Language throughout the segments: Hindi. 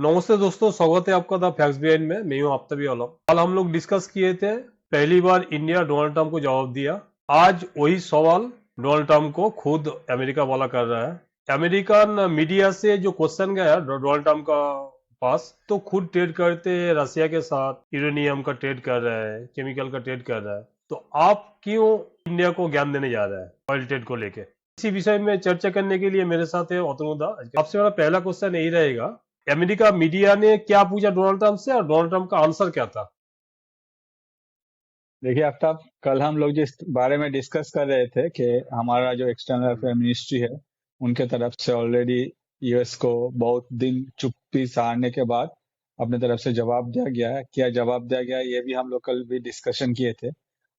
नमस्ते दोस्तों, स्वागत है आपका द फैक्ट्स बिहाइंड में। मैं हूं आफ्ताब आलम। कल हम लोग डिस्कस किए थे, पहली बार इंडिया डोनाल्ड ट्रंप को जवाब दिया। आज वही सवाल डोनाल्ड ट्रंप को खुद अमेरिका वाला कर रहा है। अमेरिकन मीडिया से जो क्वेश्चन गया है डोनाल्ड ट्रंप का पास, तो खुद ट्रेड करते हैं रसिया के साथ, यूरेनियम का ट्रेड कर रहा है, केमिकल का ट्रेड कर रहा है। तो आप क्यों इंडिया को ज्ञान देने जा रहा है ऑयल ट्रेड को लेके? इसी विषय में चर्चा करने के लिए मेरे साथ है अतनुदा। आपसे मेरा पहला क्वेश्चन यही रहेगा, अमेरिका मीडिया ने क्या पूछा डोनाल्ड ट्रंप से और डोनाल्ड ट्रंप का आंसर क्या था? देखिए आफ्ताब, कल हम लोग जिस बारे में डिस्कस कर रहे थे कि हमारा जो एक्सटर्नल अफेयर मिनिस्ट्री है, उनके तरफ से ऑलरेडी यूएस को बहुत दिन चुप्पी सहारने के बाद अपने तरफ से जवाब दिया गया है। क्या जवाब दिया गया है, ये भी हम लोग कल भी डिस्कशन किए थे।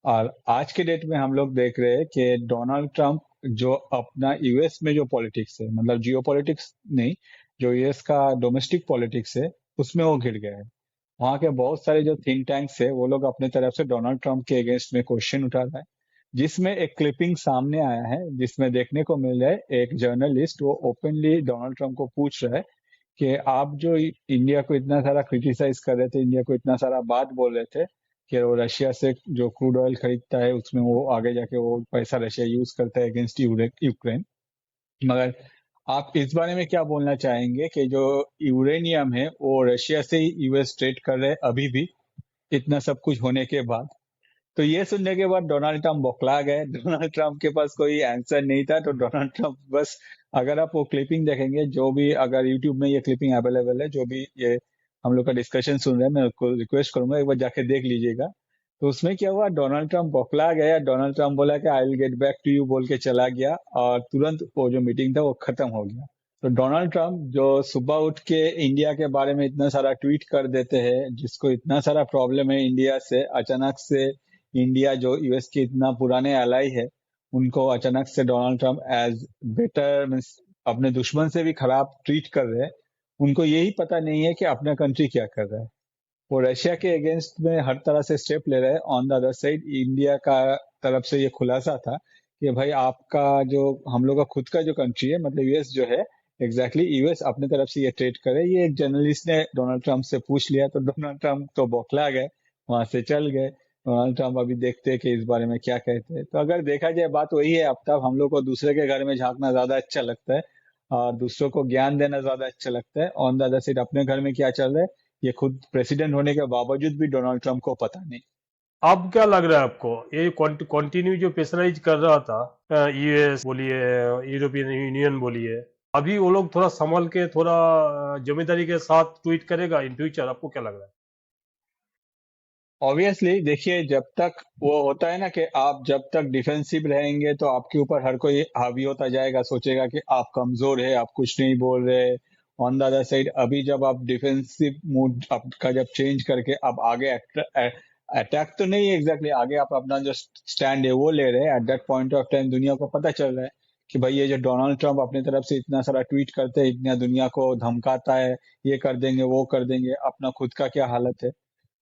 और आज के डेट में हम लोग देख रहे हैं कि डोनाल्ड ट्रंप जो अपना यूएस में जो पॉलिटिक्स है, मतलब जियो पॉलिटिक्स नहीं, जो यूएस का डोमेस्टिक पॉलिटिक्स है, उसमें वो घिर गया है। वहां के बहुत सारे जो थिंक टैंक्स है, वो लोग अपने तरफ से डोनाल्ड ट्रंप के अगेंस्ट में क्वेश्चन उठा रहा है, जिसमें एक क्लिपिंग सामने आया है, जिसमें देखने को मिल रहा है एक जर्नलिस्ट वो ओपनली डोनाल्ड ट्रंप को पूछ रहा है कि आप जो इंडिया को इतना सारा क्रिटिसाइज कर रहे थे, इंडिया को इतना सारा बात बोल रहे थे कि वो रशिया से जो क्रूड ऑयल खरीदता है, उसमें वो आगे जाके वो पैसा रशिया यूज करता है अगेंस्ट यूक्रेन, मगर आप इस बारे में क्या बोलना चाहेंगे कि जो यूरेनियम है वो रशिया से ही यूएस ट्रेड कर रहे हैं अभी भी, इतना सब कुछ होने के बाद? तो ये सुनने के बाद डोनाल्ड ट्रंप बौखला गए। डोनाल्ड ट्रंप के पास कोई आंसर नहीं था, तो डोनाल्ड ट्रंप बस, अगर आप वो क्लिपिंग देखेंगे, जो भी अगर यूट्यूब में ये क्लिपिंग अवेलेबल है, जो भी ये हम लोग का डिस्कशन सुन रहे हैं, मैं उसको रिक्वेस्ट करूंगा एक बार जाके देख लीजिएगा। तो उसमें क्या हुआ, डोनाल्ड ट्रंप बौखला गया। डोनाल्ड ट्रंप बोला कि I will get back to you बोल के चला गया, और तुरंत वो जो मीटिंग था वो खत्म हो गया। तो डोनाल्ड ट्रंप जो सुबह उठ के इंडिया के बारे में इतना सारा ट्वीट कर देते हैं, जिसको इतना सारा प्रॉब्लम है इंडिया से, अचानक से इंडिया जो यूएस के इतना पुराने अलाई है, उनको अचानक से Donald Trump as better means अपने दुश्मन से भी खराब ट्रीट कर रहे हैं। उनको यही पता नहीं है कि अपना कंट्री क्या कर रहा है। वो रशिया के अगेंस्ट में हर तरह से स्टेप ले रहे हैं। On the other side India का तरफ से ये खुलासा था कि भाई आपका जो, हम लोग का खुद का जो कंट्री है, मतलब यूएस जो है, एग्जैक्टली यूएस अपने तरफ से ये ट्रेड करे। ये एक जर्नलिस्ट ने डोनाल्ड ट्रंप से पूछ लिया, तो डोनाल्ड ट्रंप तो बौखला गए, वहां से चल गए। डोनाल्ड ट्रंप अभी देखते हैं कि इस बारे में क्या कहते हैं। तो अगर देखा जाए, बात वही है। अब तक हम लोग को दूसरे के घर में झांकना ज्यादा अच्छा लगता है और दूसरों को ज्ञान देना ज्यादा अच्छा लगता है। ऑन द अदर साइड अपने घर में क्या चल रहा है, ये खुद प्रेसिडेंट होने के बावजूद भी डोनाल्ड ट्रंप को पता नहीं। अब क्या लग रहा है आपको, ये कंटिन्यू जो प्रेशराइज कर रहा था, यूएस बोलिए, यूरोपियन यूनियन बोलिए, अभी वो लोग थोड़ा संभल के, थोड़ा जिम्मेदारी के साथ ट्वीट करेगा इन फ्यूचर? आपको क्या लग रहा है? ऑब्वियसली देखिए, जब तक वो होता है ना कि आप जब तक डिफेंसिव रहेंगे, तो आपके ऊपर हर कोई हावी होता जाएगा, सोचेगा कि आप कमजोर है, आप कुछ नहीं बोल रहे। ऑन द अदर साइड अभी जब आप डिफेंसिव मूड आपका जब चेंज करके आप आगे अटैक तो नहीं एग्जैक्टली, आगे आप अपना जो स्टैंड है वो ले रहे हैं, at that point of time दुनिया को पता चल रहा है कि भाई ये जो डोनाल्ड ट्रंप अपनी तरफ से इतना सारा ट्वीट करते हैं, इतना दुनिया को धमकाता है, ये कर देंगे वो कर देंगे, अपना खुद का क्या हालत है।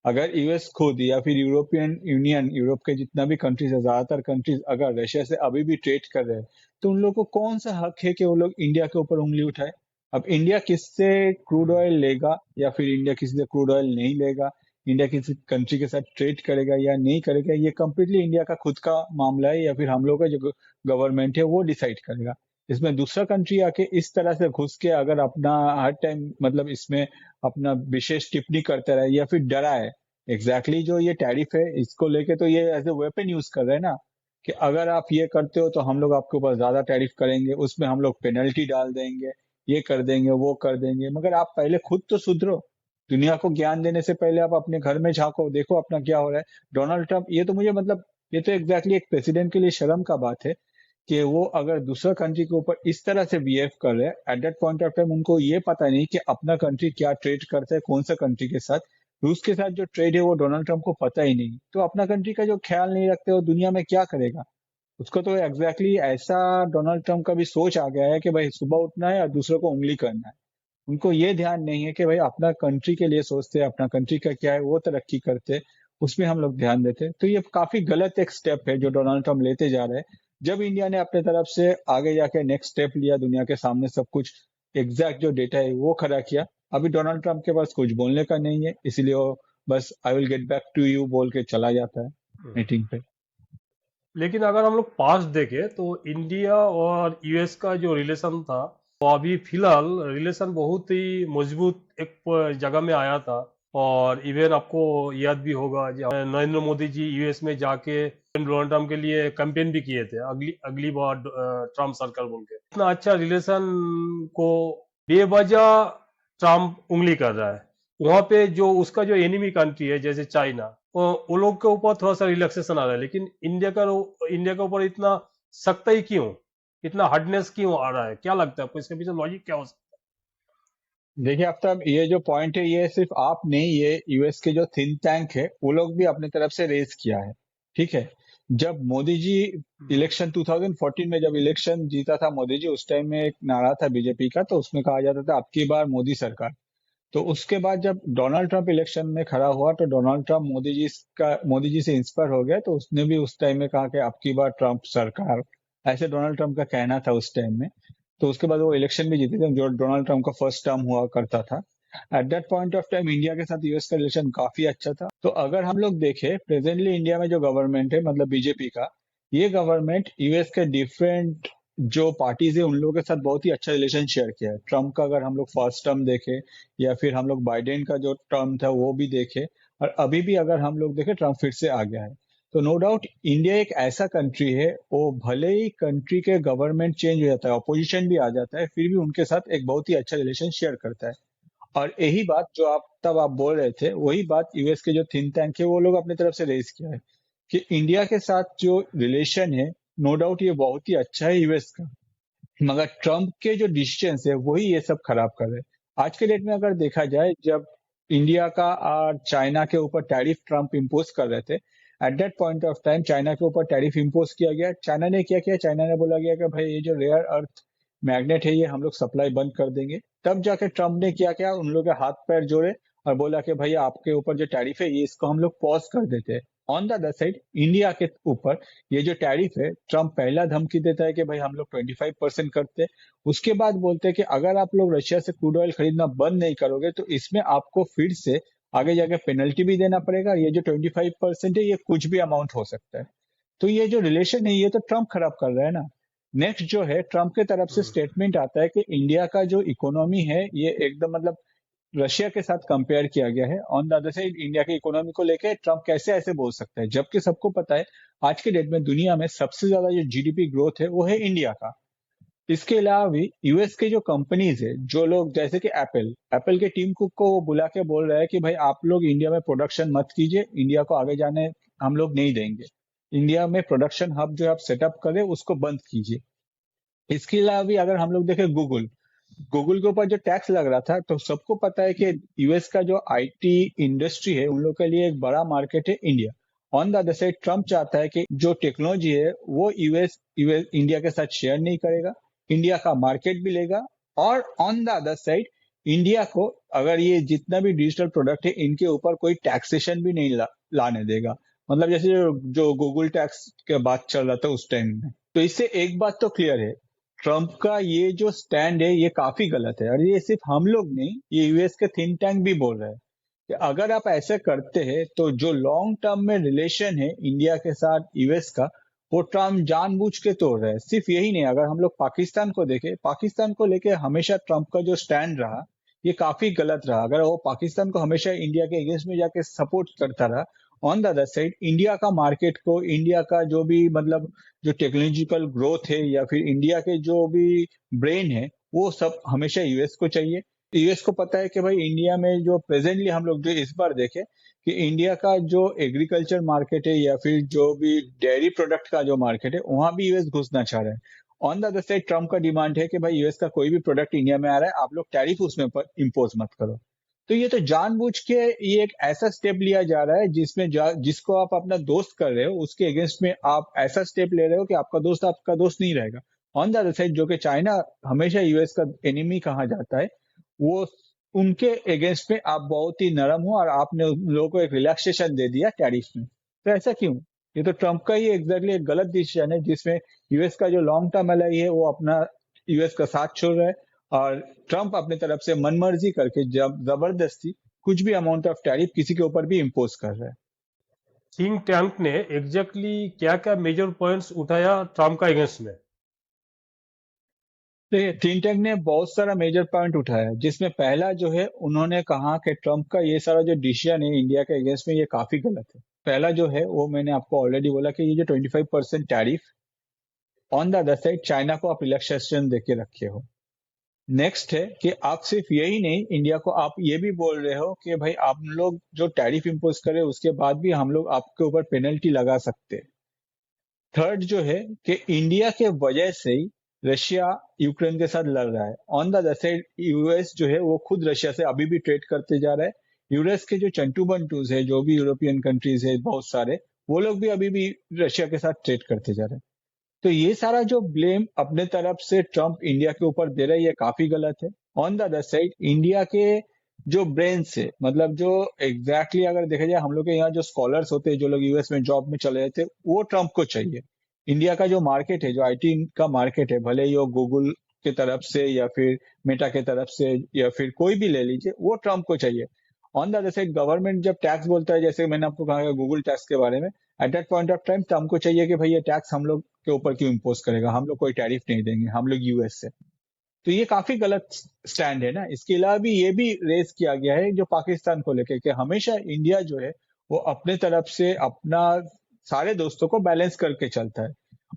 अगर यूएस खुद या फिर यूरोपियन यूनियन, यूरोप के जितना भी कंट्रीज है, ज्यादातर कंट्रीज अगर रशिया से अभी भी ट्रेड कर रहे हैं, तो उन लोगों को कौन सा हक है कि वो लोग इंडिया के ऊपर उंगली उठाए? अब इंडिया किससे क्रूड ऑयल लेगा या फिर इंडिया किसी से क्रूड ऑयल नहीं लेगा, इंडिया किसी कंट्री के साथ ट्रेड करेगा या नहीं करेगा, ये कम्प्लीटली इंडिया का खुद का मामला है, या फिर हम लोग का जो गवर्नमेंट है वो डिसाइड करेगा। इसमें दूसरा कंट्री आके इस तरह से घुस के अगर अपना हर टाइम, मतलब इसमें अपना विशेष टिप्पणी करता रहे या फिर डराए, एग्जैक्टली जो ये टैरिफ है इसको लेके तो ये एज ए वेपन यूज कर रहे हैं ना, कि अगर आप ये करते हो तो हम लोग आपके ऊपर ज्यादा टैरिफ करेंगे, उसमें हम लोग पेनल्टी डाल देंगे, ये कर देंगे वो कर देंगे। मगर आप पहले खुद तो सुधरो। दुनिया को ज्ञान देने से पहले आप अपने घर में झांको, देखो अपना क्या हो रहा है। डोनाल्ड ट्रंप, ये तो मुझे मतलब, ये तो एग्जैक्टली एक प्रेसिडेंट के लिए शर्म का बात है कि वो अगर दूसरा कंट्री के ऊपर इस तरह से बिहेव कर रहे हैं। At that point of time उनको ये पता नहीं कि अपना कंट्री क्या ट्रेड करता है, कौन सा कंट्री के साथ। रूस के साथ जो ट्रेड है वो डोनाल्ड ट्रंप को पता ही नहीं, तो अपना कंट्री का जो ख्याल नहीं रखते वो दुनिया में क्या करेगा? उसको तो एग्जैक्टली ऐसा डोनाल्ड ट्रंप का भी सोच आ गया है कि भाई सुबह उठना है और दूसरों को उंगली करना है। उनको ये ध्यान नहीं है कि भाई अपना कंट्री के लिए सोचते हैं, अपना कंट्री का क्या है, वो तरक्की करते, उसमें हम लोग ध्यान देते। तो ये काफी गलत एक स्टेप है जो डोनाल्ड ट्रंप लेते जा रहे हैं। जब इंडिया ने अपने तरफ से आगे जाके नेक्स्ट स्टेप लिया, दुनिया के सामने सब कुछ एग्जैक्ट जो डेटा है वो खड़ा किया, अभी डोनाल्ड ट्रंप के पास कुछ बोलने का नहीं है, इसलिए वो बस I will get back to you बोल के चला जाता है मीटिंग पे। लेकिन अगर हम लोग पास्ट देखें तो इंडिया और यूएस का जो रिलेशन था, तो अभी फिलहाल रिलेशन बहुत ही मजबूत एक जगह में आया था। और इवन आपको याद भी होगा जब नरेंद्र मोदी जी यूएस में जाके डोनाल्ड ट्रंप के लिए कैंपेन भी किए थे, अगली अगली बार ट्रम्प सर्कल बोल के। इतना अच्छा रिलेशन को बेवजह ट्रम्प उंगली कर रहा है। वहां पे जो उसका जो एनिमी कंट्री है जैसे चाइना, वो लोग के ऊपर थोड़ा सा रिलैक्सेशन आ रहा है, लेकिन इंडिया के ऊपर इतना सख्ती क्यों, इतना हार्डनेस क्यों आ रहा है? क्या लगता है आपको इसके पीछे लॉजिक क्या हो सकता देखिए आफ्ताब, ये जो पॉइंट है ये सिर्फ आप नहीं, ये यूएस के जो थिंक टैंक है वो लोग भी अपनी तरफ से रेज किया है। ठीक है, जब मोदी जी है? इलेक्शन 2014 में जब इलेक्शन जीता था मोदी जी, उस टाइम में एक नारा था बीजेपी का, तो उसमें कहा जाता था अब की बार मोदी सरकार। तो उसके बाद जब डोनाल्ड ट्रंप इलेक्शन में खड़ा हुआ तो डोनाल्ड ट्रंप मोदी जी से इंस्पायर हो गया, तो उसने भी उस टाइम में कहा कि अब की बार ट्रंप सरकार, ऐसे डोनाल्ड ट्रंप का कहना था उस टाइम में। तो उसके बाद वो इलेक्शन भी जीते थे, जो डोनाल्ड ट्रंप का फर्स्ट टर्म हुआ करता था। At that point of time India के साथ यूएस का रिलेशन काफी अच्छा था। तो अगर हम लोग देखें प्रेजेंटली इंडिया में जो गवर्नमेंट है, मतलब बीजेपी का, ये गवर्नमेंट यूएस के डिफरेंट जो पार्टीज है उन लोगों के साथ बहुत ही अच्छा रिलेशन शेयर किया है। ट्रम्प का अगर हम लोग फर्स्ट टर्म देखें, या फिर हम लोग बाइडेन का जो टर्म था वो भी देखें, और अभी भी अगर हम लोग देखें ट्रम्प फिर से आ गया है। तो नो डाउट इंडिया एक ऐसा कंट्री है, वो भले ही कंट्री के गवर्नमेंट चेंज हो जाता है, अपोजिशन भी आ जाता है, फिर भी उनके साथ एक बहुत ही अच्छा रिलेशन शेयर करता है। और यही बात जो आप बोल रहे थे, वही बात यूएस के जो थिंक टैंक है वो लोग अपनी तरफ से रेज किया है कि इंडिया के साथ जो रिलेशन है, नो डाउट ये बहुत ही अच्छा है यूएस का, मगर ट्रम्प के जो डिसीजन है वही ये सब खराब कर रहे हैं। आज के डेट में अगर देखा जाए, जब इंडिया का और चाइना के ऊपर टैरिफ ट्रम्प इम्पोज कर रहे थे, at that point of time China के ऊपर टैरिफ इम्पोज किया गया। चाइना ने क्या किया, चाइना ने बोला गया कि भाई ये जो रेयर अर्थ मैग्नेट है ये हम लोग सप्लाई बंद कर देंगे। तब जाके ट्रम्प ने क्या किया, उन लोगों के हाथ पैर जोड़े और बोला कि भैया आपके ऊपर जो टैरिफ है ये इसको हम लोग पॉज कर देते हैं। On the other side India के ऊपर ये जो टैरिफ है, ट्रम्प पहला धमकी देता है कि भाई हम लोग 25% करते हैं। उसके बाद बोलते हैं कि अगर आप लोग रशिया से क्रूड ऑयल खरीदना बंद नहीं करोगे तो इसमें आपको फिर से आगे जाके पेनल्टी भी देना पड़ेगा। ये जो 25% है ये कुछ भी अमाउंट हो सकता है। तो ये जो रिलेशन है ये तो ट्रम्प खराब कर रहा है ना। नेक्स्ट जो है, ट्रम्प के तरफ से स्टेटमेंट आता है कि इंडिया का जो इकोनॉमी है ये एकदम मतलब रशिया के साथ कंपेयर किया गया है। On the other side India की इकोनॉमी को लेकर ट्रम्प कैसे ऐसे बोल सकता है, जबकि सबको पता है आज के डेट में दुनिया में सबसे ज्यादा जो जीडीपी ग्रोथ है वो है इंडिया का। इसके अलावा भी यूएस के जो कंपनीज है, जो लोग जैसे कि एप्पल एप्पल के टीम कुक को वो बुला के बोल रहा है कि भाई आप लोग इंडिया में प्रोडक्शन मत कीजिए, इंडिया को आगे जाने हम लोग नहीं देंगे। इंडिया में प्रोडक्शन हब जो आप सेटअप करें उसको बंद कीजिए। इसके अलावा भी अगर हम लोग देखें गूगल गूगल के ऊपर जो टैक्स लग रहा था, तो सबको पता है कि यूएस का जो आईटी इंडस्ट्री है उन लोग के लिए एक बड़ा मार्केट है India. On the other side Trump चाहता है कि जो टेक्नोलॉजी है वो यूएस इंडिया के साथ शेयर नहीं करेगा, इंडिया का मार्केट भी लेगा। और on the other side India को अगर ये जितना भी डिजिटल प्रोडक्ट है इनके ऊपर कोई टैक्सेशन भी नहीं लाने देगा। मतलब जैसे जो गूगल टैक्स के बात चल रहा था उस टाइम में। तो इससे एक बात तो क्लियर है, ट्रम्प का ये जो स्टैंड है ये काफी गलत है। और ये सिर्फ हम लोग नहीं, ये यूएस के थिंक टैंक भी बोल रहे हैं कि अगर आप ऐसे करते हैं तो जो लॉन्ग टर्म में रिलेशन है इंडिया के साथ यूएस का, वो ट्रम्प जानबूझ के तोड़ रहा है। सिर्फ यही नहीं, अगर हम लोग पाकिस्तान को देखें, पाकिस्तान को लेके हमेशा ट्रम्प का जो स्टैंड रहा ये काफी गलत रहा। अगर वो पाकिस्तान को हमेशा इंडिया के अगेंस्ट में जाके सपोर्ट करता रहा, on the other side India का मार्केट को, इंडिया का जो भी मतलब जो टेक्नोलॉजिकल ग्रोथ है या फिर इंडिया के जो भी ब्रेन है, वो सब हमेशा यूएस को चाहिए। यूएस को पता है कि भाई इंडिया में जो प्रेजेंटली हम लोग जो इस बार देखें कि इंडिया का जो एग्रीकल्चर मार्केट है या फिर जो भी डेयरी प्रोडक्ट का जो मार्केट है वहां भी यूएस घुसना चाह रहा है। On the other side Trump का डिमांड है कि भाई यूएस का कोई भी प्रोडक्ट इंडिया में आ रहा है आप लोग टैरिफ उसमें पर इम्पोज मत करो। तो ये तो जानबूझ के ये एक ऐसा स्टेप लिया जा रहा है जिसमें जिसको आप अपना दोस्त कर रहे हो उसके अगेंस्ट में आप ऐसा स्टेप ले रहे हो कि आपका दोस्त नहीं रहेगा। ऑन द अदर साइड जो कि चाइना हमेशा यूएस का एनिमी कहा जाता है, वो उनके अगेंस्ट में आप बहुत ही नरम हो और आपने उन लोगों को एक रिलैक्सेशन दे दिया टैरिफ में। तो ऐसा क्यों? ये तो ट्रम्प का ही एग्जैक्टली एक गलत डिसीजन है जिसमें यूएस का जो लॉन्ग टर्म एलाई है वो अपना यूएस का साथ छोड़ रहा है, और ट्रम्प अपने तरफ से मनमर्जी करके जब जबरदस्ती कुछ भी अमाउंट ऑफ टैरिफ किसी के ऊपर भी इम्पोज कर रहा है। थिंक टैंक ने एग्जैक्टली क्या क्या मेजर पॉइंट्स उठाया ट्रम्प का अगेंस्ट में? देखिए, थिंक टैंक ने बहुत सारा मेजर पॉइंट उठाया, जिसमें पहला जो है उन्होंने कहा कि ट्रम्प का ये सारा जो डिसीजन है इंडिया के अगेंस्ट में ये काफी गलत है। पहला जो है वो मैंने आपको ऑलरेडी बोला कि ये जो 25% tariff on the other side China को आप रिलैक्सेशन देके रखे हो। नेक्स्ट है कि आप सिर्फ यही नहीं, इंडिया को आप ये भी बोल रहे हो कि भाई आप लोग जो टैरिफ इंपोज करे उसके बाद भी हम लोग आपके ऊपर पेनल्टी लगा सकते हैं। थर्ड जो है कि इंडिया के वजह से ही रशिया यूक्रेन के साथ लड़ रहा है। On the other side US जो है वो खुद रशिया से अभी भी ट्रेड करते जा रहा है। यूएस के जो चंटू बंटूज है, जो भी यूरोपियन कंट्रीज है बहुत सारे, वो लोग भी अभी भी रशिया के साथ ट्रेड करते जा रहे हैं। तो ये सारा जो ब्लेम अपने तरफ से ट्रम्प इंडिया के ऊपर दे रहा है ये काफी गलत है। On the other side India के जो ब्रेन से, मतलब जो एग्जैक्टली अगर देखा जाए हम लोग के यहाँ जो स्कॉलर्स होते हैं, जो लोग यूएस में जॉब में चले जाते, वो ट्रम्प को चाहिए। इंडिया का जो मार्केट है, जो आईटी का मार्केट है, भले ही वो गूगल की तरफ से या फिर मेटा की तरफ से या फिर कोई भी ले लीजिए, वो ट्रम्प को चाहिए। On the other side government जब टैक्स बोलता है, जैसे मैंने आपको कहा गूगल टैक्स के बारे में, at that point of time Trump को चाहिए कि भाई ये टैक्स हम लोग के ऊपर क्यों इम्पोज करेगा, हम लोग कोई टैरिफ नहीं देंगे, हम लोग यूएस से। तो ये काफी गलत स्टैंड है ना। इसके अलावा भी ये भी रेज किया गया है जो पाकिस्तान को लेकर कि हमेशा इंडिया जो है वो अपने तरफ से अपना सारे दोस्तों को बैलेंस करके चलता है।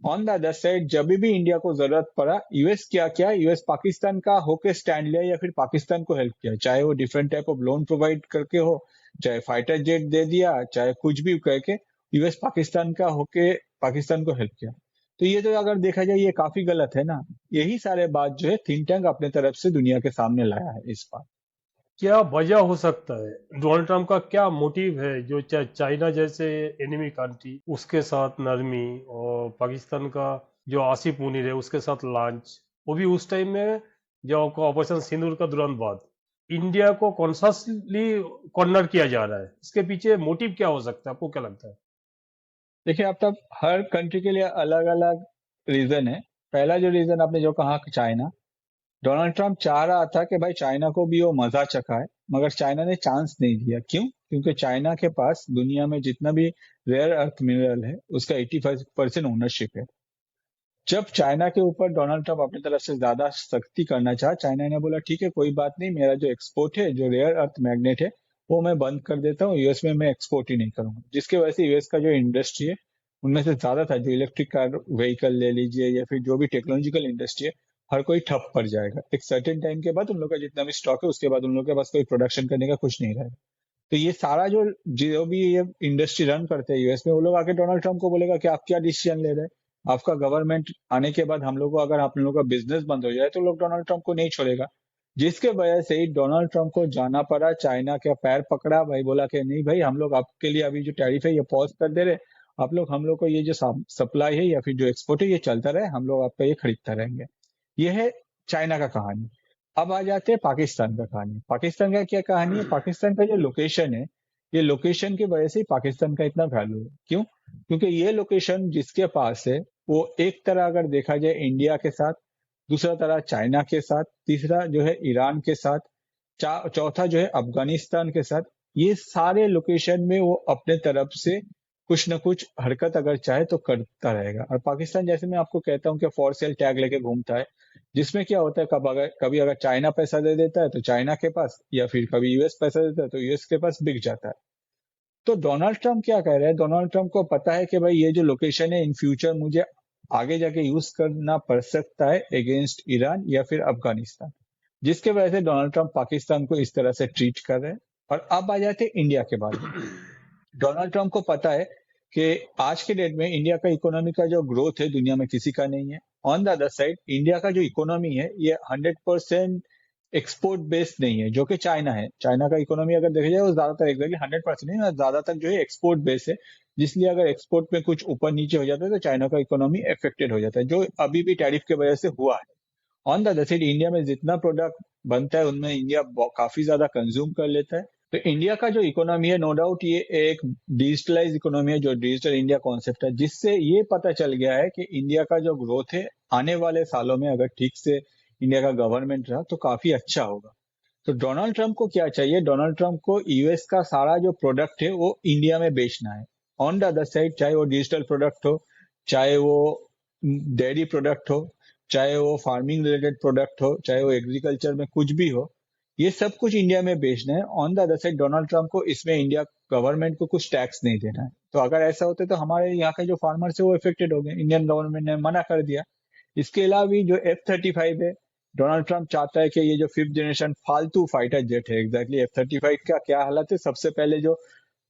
ऑन द अदर साइड जब भी इंडिया को जरूरत पड़ा, यूएस क्या किया, यूएस पाकिस्तान का होके स्टैंड लिया या फिर पाकिस्तान को हेल्प किया, चाहे वो different type of loan provide करके हो, चाहे फाइटर जेट दे दिया, चाहे कुछ भी करके यूएस पाकिस्तान का होके पाकिस्तान को हेल्प किया। तो ये तो अगर देखा जाए ये काफी गलत है ना। यही सारे बात जो है थिंक टैंक अपने तरफ से दुनिया के सामने लाया है इस बार। क्या वजह हो सकता है, डोनाल्ड ट्रम्प का क्या मोटिव है जो चाइना जैसे एनिमी कंट्री उसके साथ नरमी, और पाकिस्तान का जो आसिफ मुनीर है उसके साथ लॉन्च, वो भी उस टाइम में जो आपको ऑपरेशन सिंदूर का तुरंत बाद इंडिया को कॉन्शसली कॉर्नर किया जा रहा है, इसके पीछे मोटिव क्या हो सकता है, आपको क्या लगता है? देखिए, आप तब हर कंट्री के लिए अलग अलग रीजन है। पहला जो रीजन आपने जो कहा कि चाइना, डोनाल्ड ट्रंप चाह रहा था कि भाई चाइना को भी वो मजा चखाए, मगर चाइना ने चांस नहीं दिया। क्यों? क्योंकि चाइना के पास दुनिया में जितना भी रेयर अर्थ मिनरल है उसका 85% ओनरशिप है। जब चाइना के ऊपर डोनाल्ड ट्रंप अपनी तरफ से ज्यादा सख्ती करना चाहा, चाइना ने बोला ठीक है कोई बात नहीं, मेरा जो एक्सपोर्ट है, जो रेयर अर्थ मैग्नेट है, वो मैं बंद कर देता हूँ, यूएस में मैं एक्सपोर्ट ही नहीं करूंगा। जिसके वजह से यूएस का जो इंडस्ट्री है उनमें से ज्यादा था, जो इलेक्ट्रिक कार व्हीकल ले लीजिए या फिर जो भी टेक्नोलॉजिकल इंडस्ट्री है, हर कोई ठप पड़ जाएगा। एक सर्टेन टाइम के बाद उन लोग का जितना भी स्टॉक है उसके बाद उन लोग के पास कोई प्रोडक्शन करने का कुछ नहीं रहेगा। तो ये सारा जो भी ये इंडस्ट्री रन करते हैं यूएस में, वो लोग आके डोनाल्ड ट्रंप को बोलेगा कि आप क्या डिसीजन ले रहे हैं, आपका गवर्नमेंट आने के बाद हम लोग को अगर आप लोगों का बिजनेस बंद हो जाए तो लोग डोनाल्ड ट्रंप को नहीं छोड़ेगा। जिसके वजह से ही डोनाल्ड ट्रंप को जाना पड़ा, चाइना का पैर पकड़ा भाई, बोला कि नहीं भाई हम लोग आपके लिए अभी जो टैरिफ है ये पॉज कर दे रहे, आप लोग हम लोग को ये जो सप्लाई है या फिर जो एक्सपोर्ट है ये चलता रहे, हम लोग आपका ये खरीदता रहेंगे। ये है चाइना का कहानी। अब आ जाते हैं पाकिस्तान का कहानी। पाकिस्तान का क्या कहानी है? पाकिस्तान का जो लोकेशन है, ये लोकेशन की वजह से ही पाकिस्तान का इतना वैल्यू है। क्यों? क्योंकि ये लोकेशन जिसके पास है वो एक तरह अगर देखा जाए इंडिया के साथ, दूसरा तरह चाइना के साथ, तीसरा जो है ईरान के साथ, चौथा जो है अफगानिस्तान के साथ, ये सारे लोकेशन में वो अपने तरफ से कुछ न कुछ हरकत अगर चाहे तो करता रहेगा। और पाकिस्तान, जैसे मैं आपको कहता हूँ कि फॉर सेल टैग लेके घूमता है, जिसमें क्या होता है कभी अगर चाइना पैसा दे देता है तो चाइना के पास, या फिर कभी यूएस पैसा देता है तो यूएस के पास बिक जाता है। तो डोनाल्ड ट्रंप क्या कह रहे हैं? डोनाल्ड ट्रंप को पता है कि भाई ये जो लोकेशन है इन फ्यूचर मुझे आगे जाके यूज करना पड़ सकता है अगेंस्ट ईरान या फिर अफगानिस्तान, जिसके वजह से डोनाल्ड ट्रंप पाकिस्तान को इस तरह से ट्रीट कर रहे हैं। और अब आ जाते हैं इंडिया के बारे में। डोनाल्ड ट्रंप को पता है कि आज के डेट में इंडिया का इकोनॉमी का जो ग्रोथ है दुनिया में किसी का नहीं है। On the other side India का जो इकोनॉमी है ये 100% एक्सपोर्ट बेस्ड नहीं है, जो कि चाइना है। चाइना का इकोनॉमी अगर देखा जाए वो ज्यादातर एग्जैक्टली 100% नहीं, ज्यादातर जो है एक्सपोर्ट बेस्ड है, जिसलिए अगर एक्सपोर्ट में कुछ ऊपर नीचे हो जाता है तो चाइना का इकोनॉमी अफेक्टेड हो जाता है, जो अभी भी टैरिफ की वजह से हुआ है। On the other side India में जितना प्रोडक्ट बनता है उनमें इंडिया काफी ज्यादा कंज्यूम कर लेता है। तो इंडिया का जो इकोनॉमी है, नो डाउट ये एक डिजिटलाइज इकोनॉमी है, जो डिजिटल इंडिया कॉन्सेप्ट है, जिससे ये पता चल गया है कि इंडिया का जो ग्रोथ है आने वाले सालों में अगर ठीक से इंडिया का गवर्नमेंट रहा तो काफी अच्छा होगा। तो डोनाल्ड ट्रंप को क्या चाहिए? डोनाल्ड ट्रंप को यूएस का सारा जो प्रोडक्ट है वो इंडिया में बेचना है। ऑन द अदर साइड, चाहे वो डिजिटल प्रोडक्ट हो, चाहे वो डेयरी प्रोडक्ट हो, चाहे वो फार्मिंग रिलेटेड प्रोडक्ट हो, चाहे वो एग्रीकल्चर में कुछ भी हो, ये सब कुछ इंडिया में बेचना है। On the other side Donald Trump को इसमें इंडिया गवर्नमेंट को कुछ टैक्स नहीं देना है। तो अगर ऐसा होता तो हमारे यहाँ के जो फार्मर्स है वो इफेक्टेड हो गए। इंडियन गवर्नमेंट ने मना कर दिया। इसके अलावा भी जो F-35 है, डोनाल्ड ट्रंप चाहता है कि ये जो 5th जनरेशन फालतू फाइटर जेट है, एग्जैक्टली F-35 का क्या हालत है, सबसे पहले जो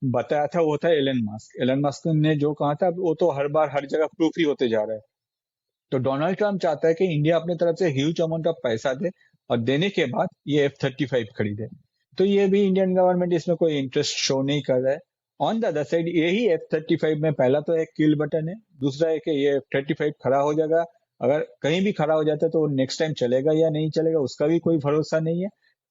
बताया था वो था एलन मस्क। एलन मस्क ने जो कहा था वो तो हर बार हर जगह प्रूफ ही होते जा रहा है। तो डोनाल्ड ट्रंप चाहता है कि इंडिया अपने तरफ से ह्यूज अमाउंट ऑफ पैसा दे और देने के बाद ये F-35 खरीदे। तो ये भी इंडियन गवर्नमेंट इसमें कोई इंटरेस्ट शो नहीं कर रहा है। ऑन द अदर साइड यही F-35 में पहला तो एक किल बटन है, दूसरा है कि ये F-35 खड़ा हो जाएगा, अगर कहीं भी खड़ा हो जाता है तो नेक्स्ट टाइम चलेगा या नहीं चलेगा उसका भी कोई भरोसा नहीं है।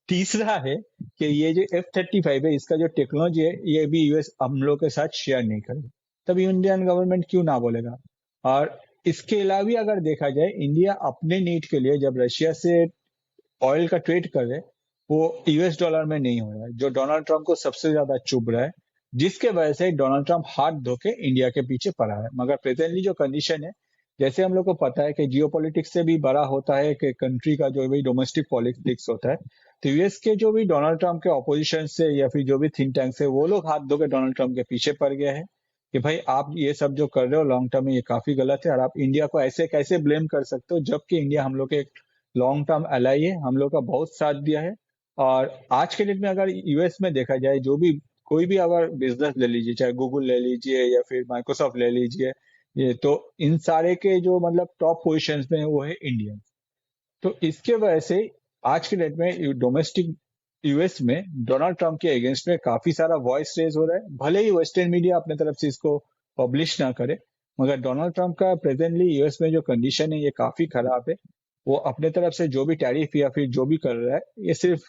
तीसरा है कि ये जो F-35 है इसका जो टेक्नोलॉजी है ये भी यूएस हम लोग के साथ शेयर नहीं करेगा। तब इंडियन गवर्नमेंट क्यों ना बोलेगा? और इसके अलावा भी अगर देखा जाए, इंडिया अपने नीड के लिए जब रशिया से ऑयल का ट्रेड कर रहे वो यूएस डॉलर में नहीं हो रहा है, जो डोनाल्ड ट्रंप को सबसे ज्यादा चुभ रहा है, जिसके वजह से डोनाल्ड ट्रंप हाथ धो के इंडिया के पीछे पड़ा है। मगर प्रेजेंटली जो कंडीशन है, जैसे हम लोग को पता है कि जियोपॉलिटिक्स से भी बड़ा होता है कि कंट्री का जो भी डोमेस्टिक पॉलिटिक्स होता है, तो यूएस के जो भी डोनाल्ड ट्रंप के ऑपोजिशन से या फिर जो भी थिंक टैंक है वो लोग हाथ धो के डोनाल्ड ट्रंप के पीछे पड़ गए हैं कि भाई आप ये सब जो कर रहे हो लॉन्ग टर्म में ये काफी गलत है और आप इंडिया को ऐसे कैसे ब्लेम कर सकते हो, जबकि इंडिया हम लोग के एक लॉन्ग टर्म एलाई है, हम लोग का बहुत साथ दिया है। और आज के डेट में अगर यूएस में देखा जाए, जो भी कोई भी अगर बिजनेस ले लीजिए, चाहे गूगल ले लीजिए या फिर माइक्रोसॉफ्ट ले लीजिए, ये तो इन सारे के जो मतलब टॉप पोजीशंस में है, वो है इंडियन। तो इसके वजह से आज के डेट में डोमेस्टिक यूएस में डोनाल्ड ट्रंप के अगेंस्ट में काफी सारा वॉइस रेज हो रहा है। भले ही वेस्टर्न मीडिया अपने तरफ से इसको पब्लिश ना करे, मगर डोनाल्ड ट्रंप का प्रेजेंटली यूएस में जो कंडीशन है ये काफी खराब है। वो अपने तरफ से जो भी टैरिफ या फिर जो भी कर रहा है ये सिर्फ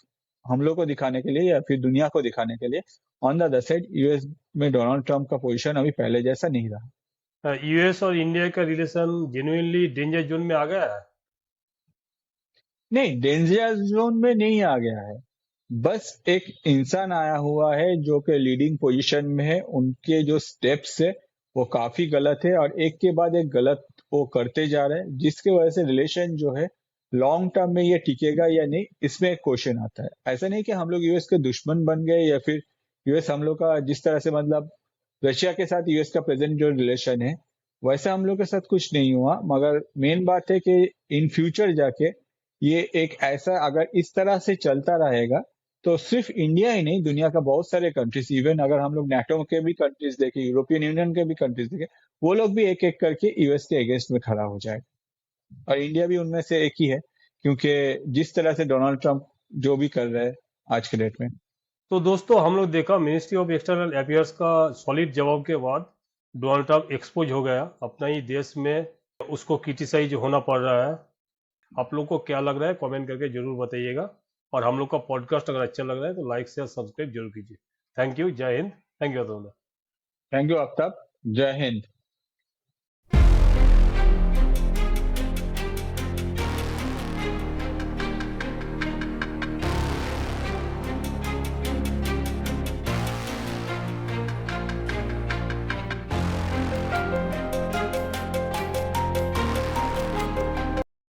हम लोग को दिखाने के लिए या फिर दुनिया को दिखाने के लिए। On the other side US में डोनाल्ड ट्रंप का पोजीशन अभी पहले जैसा नहीं रहा। यूएस और इंडिया का रिलेशन जेन्युइनली डेंजर जोन में आ गया है। नहीं, डेंजर जोन में नहीं आ गया है, बस एक इंसान आया हुआ है जो कि लीडिंग पोजीशन में है, उनके जो स्टेप्स है वो काफी गलत है और एक के बाद एक गलत वो करते जा रहे हैं, जिसके वजह से रिलेशन जो है लॉन्ग टर्म में ये टिकेगा या नहीं, इसमें एक क्वेश्चन आता है। ऐसा नहीं कि हम लोग यूएस के दुश्मन बन गए या फिर यूएस हम लोग का जिस तरह से मतलब रशिया के साथ यूएस का प्रेजेंट जो रिलेशन है वैसा हम लोग के साथ कुछ नहीं हुआ। मगर मेन बात है कि इन फ्यूचर जाके ये एक ऐसा अगर इस तरह से चलता रहेगा तो सिर्फ इंडिया ही नहीं, दुनिया का बहुत सारे कंट्रीज, इवन अगर हम लोग नाटो के भी कंट्रीज देखें, यूरोपियन यूनियन के भी कंट्रीज देखें, वो लोग भी एक एक करके यूएस के अगेंस्ट में खड़ा हो जाएगा और इंडिया भी उनमें से एक ही है, क्योंकि जिस तरह से डोनाल्ड ट्रंप जो भी कर रहे हैं आज के डेट में। तो दोस्तों हम लोग देखा मिनिस्ट्री ऑफ एक्सटर्नल अफेयर्स का सॉलिड जवाब के बाद डोनाल्ड ट्रंप एक्सपोज हो गया, अपना ही देश में उसको क्रिटिसाइज होना पड़ रहा है। आप लोग को क्या लग रहा है कमेंट करके जरूर बताइएगा, और हम लोग का पॉडकास्ट अगर अच्छा लग रहा है तो लाइक शेयर सब्सक्राइब जरूर कीजिए। थैंक यू, जय Hind. Thank you. Thank you Aftab, जय हिंद।